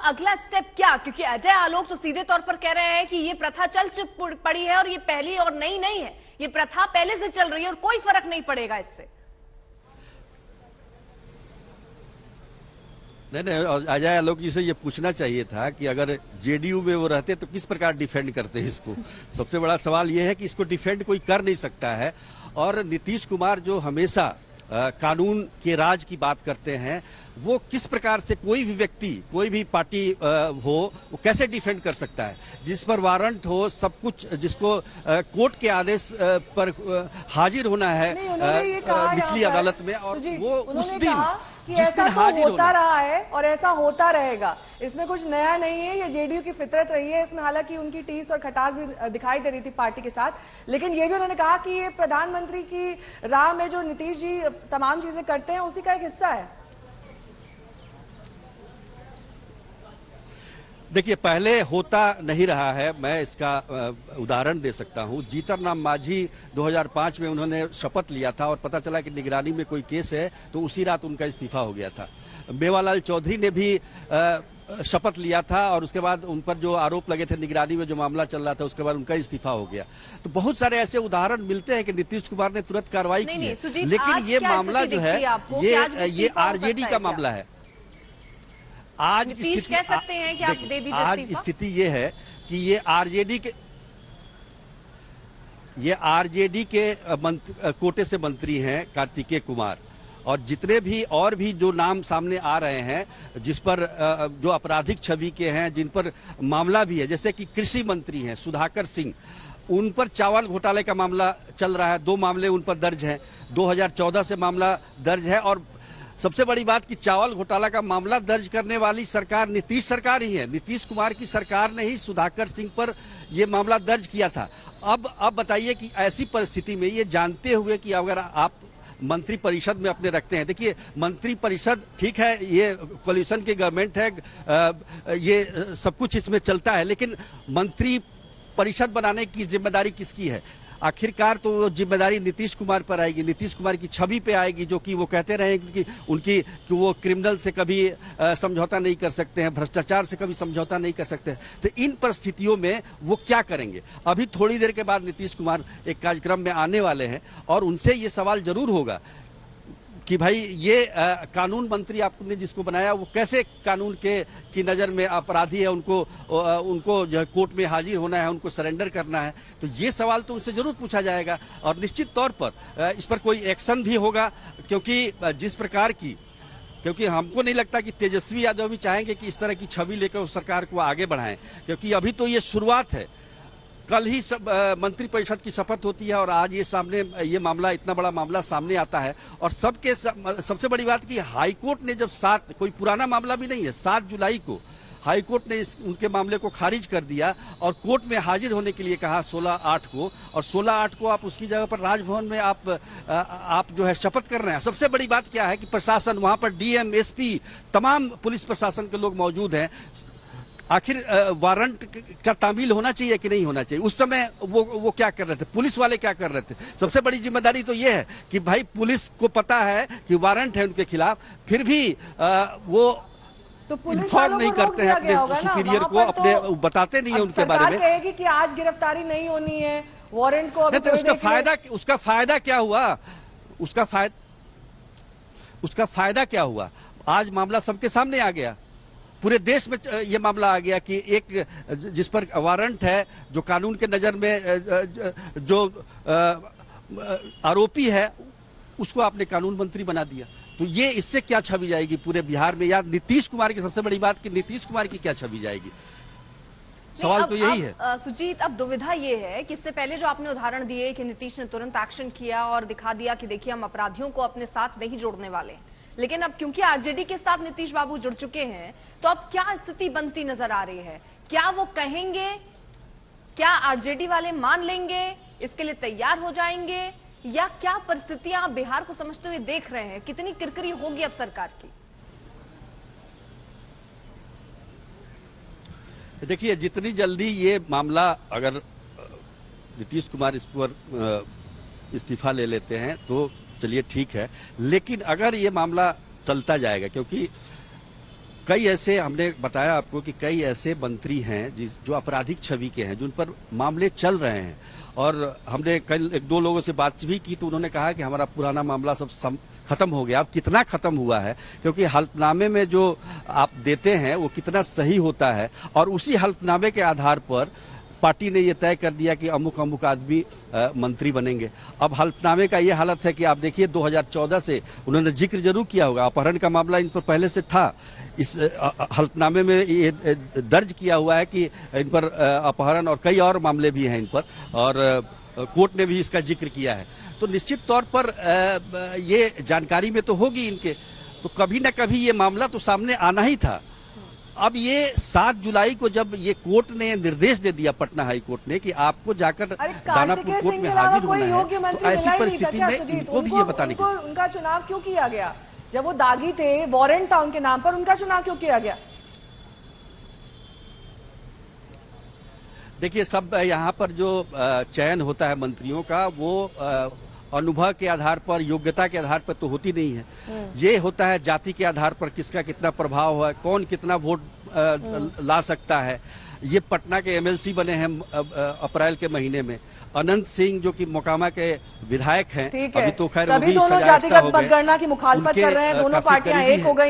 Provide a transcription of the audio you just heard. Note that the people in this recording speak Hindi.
अगला स्टेप क्या? क्योंकि अजय आलोक तो सीधे तौर पर कह रहे हैं कि ये प्रथा चल पड़ी है और ये पहली और नई नहीं है, ये प्रथा पहले से चल रही है और कोई फर्क नहीं पड़ेगा इससे। नहीं, अजय आलोक जी से ये पूछना चाहिए था कि अगर जेडीयू में वो रहते तो किस प्रकार डिफेंड करते हैं इसको। सबसे बड़ा सवाल ये है कि इसको डिफेंड कोई कर नहीं सकता है। और नीतीश कुमार जो हमेशा कानून के राज की बात करते हैं, वो किस प्रकार से कोई भी व्यक्ति, कोई भी पार्टी हो, वो कैसे डिफेंड कर सकता है? जिस पर वारंट हो, सब कुछ, जिसको कोर्ट के आदेश पर हाजिर होना है निचली अदालत में, और वो उस दिन जिस दिन हाजिर होता रहा है और ऐसा होता रहेगा, इसमें कुछ नया नहीं है। ये जेडीयू की फितरत रही है। इसमें हालांकि उनकी टीस और खटास भी दिखाई दे रही थी पार्टी के साथ, लेकिन ये भी उन्होंने कहा कि ये प्रधानमंत्री की राह में जो नीतीश जी तमाम चीजें करते हैं उसी का एक हिस्सा है। देखिए, पहले होता नहीं रहा है। मैं इसका उदाहरण दे सकता हूं। जीतन राम मांझी 2005 में उन्होंने शपथ लिया था और पता चला कि निगरानी में कोई केस है, तो उसी रात उनका इस्तीफा हो गया था। मेवालाल चौधरी ने भी शपथ लिया था और उसके बाद उन पर जो आरोप लगे थे, निगरानी में जो मामला चल रहा था, उसके बाद उनका इस्तीफा हो गया। तो बहुत सारे ऐसे उदाहरण मिलते हैं कि नीतीश कुमार ने तुरंत कार्रवाई की है। लेकिन ये मामला जो है, ये आरजेडी का मामला है। आज नीतीश कह सकते हैं कि आप दे दीजिए। आज स्थिति ये है कि ये आरजेडी के कोटे से मंत्री हैं कार्तिकेय कुमार, और जितने भी और भी जो नाम सामने आ रहे हैं जिस पर जो आपराधिक छवि के हैं, जिन पर मामला भी है, जैसे कि कृषि मंत्री हैं सुधाकर सिंह, उन पर चावल घोटाले का मामला चल रहा है। 2 मामले उन पर दर्ज हैं। 2014 से मामला दर्ज है। और सबसे बड़ी बात कि चावल घोटाला का मामला दर्ज करने वाली सरकार नीतीश सरकार ही है। नीतीश कुमार की सरकार ने ही सुधाकर सिंह पर यह मामला दर्ज किया था। अब बताइए कि ऐसी परिस्थिति में, ये जानते हुए कि अगर आप मंत्री परिषद में अपने रखते हैं, देखिए मंत्री परिषद ठीक है, ये कोलिशन की गवर्नमेंट है, ये सब कुछ इसमें चलता है, लेकिन मंत्री परिषद बनाने की जिम्मेदारी किसकी है? आखिरकार तो वो जिम्मेदारी नीतीश कुमार पर आएगी, नीतीश कुमार की छवि पे आएगी, जो कि वो कहते रहे कि वो क्रिमिनल से कभी समझौता नहीं कर सकते हैं, भ्रष्टाचार से कभी समझौता नहीं कर सकते हैं। तो इन परिस्थितियों में वो क्या करेंगे? अभी थोड़ी देर के बाद नीतीश कुमार एक कार्यक्रम में आने वाले हैं और उनसे ये सवाल जरूर होगा कि भाई ये कानून मंत्री आपने जिसको बनाया, वो कैसे कानून की नज़र में अपराधी है, उनको जो कोर्ट में हाजिर होना है, उनको सरेंडर करना है। तो ये सवाल तो उनसे जरूर पूछा जाएगा और निश्चित तौर पर इस पर कोई एक्शन भी होगा, क्योंकि हमको नहीं लगता कि तेजस्वी यादव भी चाहेंगे कि इस तरह की छवि लेकर उस सरकार को आगे बढ़ाएं, क्योंकि अभी तो ये शुरुआत है। कल ही मंत्री परिषद की शपथ होती है और आज ये मामला, इतना बड़ा मामला सामने आता है। और सबसे बड़ी बात कि हाईकोर्ट ने जब कोई पुराना मामला भी नहीं है, 7 जुलाई को हाईकोर्ट ने उनके मामले को खारिज कर दिया और कोर्ट में हाजिर होने के लिए कहा 16/8 को, और 16/8 को आप उसकी जगह पर राजभवन में आप जो है शपथ कर रहे हैं। सबसे बड़ी बात क्या है कि प्रशासन, वहां पर डीएम, एसपी, तमाम पुलिस प्रशासन के लोग मौजूद हैं। आखिर वारंट का तामील होना चाहिए कि नहीं होना चाहिए? उस समय वो क्या कर रहे थे, पुलिस वाले क्या कर रहे थे? सबसे बड़ी जिम्मेदारी तो ये है कि भाई पुलिस को पता है कि वारंट है उनके खिलाफ, फिर भी वो इन्फॉर्म नहीं करते हैं अपने सुपीरियर को, अपने बताते नहीं है उनके बारे में। कहेगी कि आज गिरफ्तारी नहीं होनी है, वारंट को तो उसका फायदा क्या हुआ? उसका फायदा क्या हुआ? आज मामला सबके सामने आ गया, पूरे देश में ये मामला आ गया कि एक जिस पर वारंट है, जो कानून के नजर में जो आरोपी है, उसको आपने कानून मंत्री बना दिया। तो ये इससे क्या छवि जाएगी पूरे बिहार में? या नीतीश कुमार की, सबसे बड़ी बात कि नीतीश कुमार की क्या छवि जाएगी? सवाल तो यही है। सुजीत, अब दुविधा ये है कि इससे पहले जो आपने उदाहरण दिए कि नीतीश ने तुरंत एक्शन किया और दिखा दिया कि देखिए हम अपराधियों को अपने साथ नहीं जोड़ने वाले, लेकिन अब क्योंकि आरजेडी के साथ नीतीश बाबू जुड़ चुके हैं, तो अब क्या स्थिति बनती नजर आ रही है? क्या वो कहेंगे, क्या आरजेडी वाले मान लेंगे, इसके लिए तैयार हो जाएंगे, या क्या परिस्थितियां बिहार को समझते हुए देख रहे हैं? कितनी किरकिरी होगी अब सरकार की? देखिए, जितनी जल्दी ये मामला, अगर नीतीश कुमार इस पर इस्तीफा ले लेते हैं तो चलिए ठीक है, लेकिन अगर ये मामला चलता जाएगा, क्योंकि कई ऐसे हमने बताया आपको कि कई ऐसे मंत्री हैं जो आपराधिक छवि के हैं, जिन पर मामले चल रहे हैं। और हमने कल एक दो लोगों से बात भी की तो उन्होंने कहा कि हमारा पुराना मामला सब खत्म हो गया। अब कितना खत्म हुआ है, क्योंकि हल्फनामे में जो आप देते हैं वो कितना सही होता है, और उसी हल्फनामे के आधार पर पार्टी ने ये तय कर दिया कि अमुक अमुक आदमी मंत्री बनेंगे। अब हल्फनामे का ये हालत है कि आप देखिए 2014 से उन्होंने जिक्र जरूर किया होगा, अपहरण का मामला इन पर पहले से था। इस हल्फनामे में ये दर्ज किया हुआ है कि इन पर अपहरण और कई और मामले भी हैं इन पर, और कोर्ट ने भी इसका जिक्र किया है। तो निश्चित तौर पर ये जानकारी में तो होगी इनके, तो कभी न कभी ये मामला तो सामने आना ही था। अब ये 7 जुलाई को जब ये कोर्ट ने निर्देश दे दिया, पटना हाई कोर्ट ने, कि आपको जाकर दानापुर कोर्ट में हाजिर होना है, तो ऐसी परिस्थिति में इनको भी ये बताने की उनका चुनाव क्यों किया गया? जब वो दागी थे, वारंट था उनके नाम पर, उनका चुनाव क्यों किया गया? देखिए, सब यहाँ पर जो चयन होता है मंत्रियों का, वो अनुभव के आधार पर, योग्यता के आधार पर तो होती नहीं है। ये होता है जाति के आधार पर, किसका कितना प्रभाव है, कौन कितना वोट ला सकता है। ये पटना के एमएलसी बने हैं अप्रैल के महीने में। अनंत सिंह जो कि मोकामा के विधायक हैं, अभी तो खैर वो भी दोनों जातिगत मतगणना की मुखालफत कर रहे हैं, दोनों पार्टियां एक हो गई।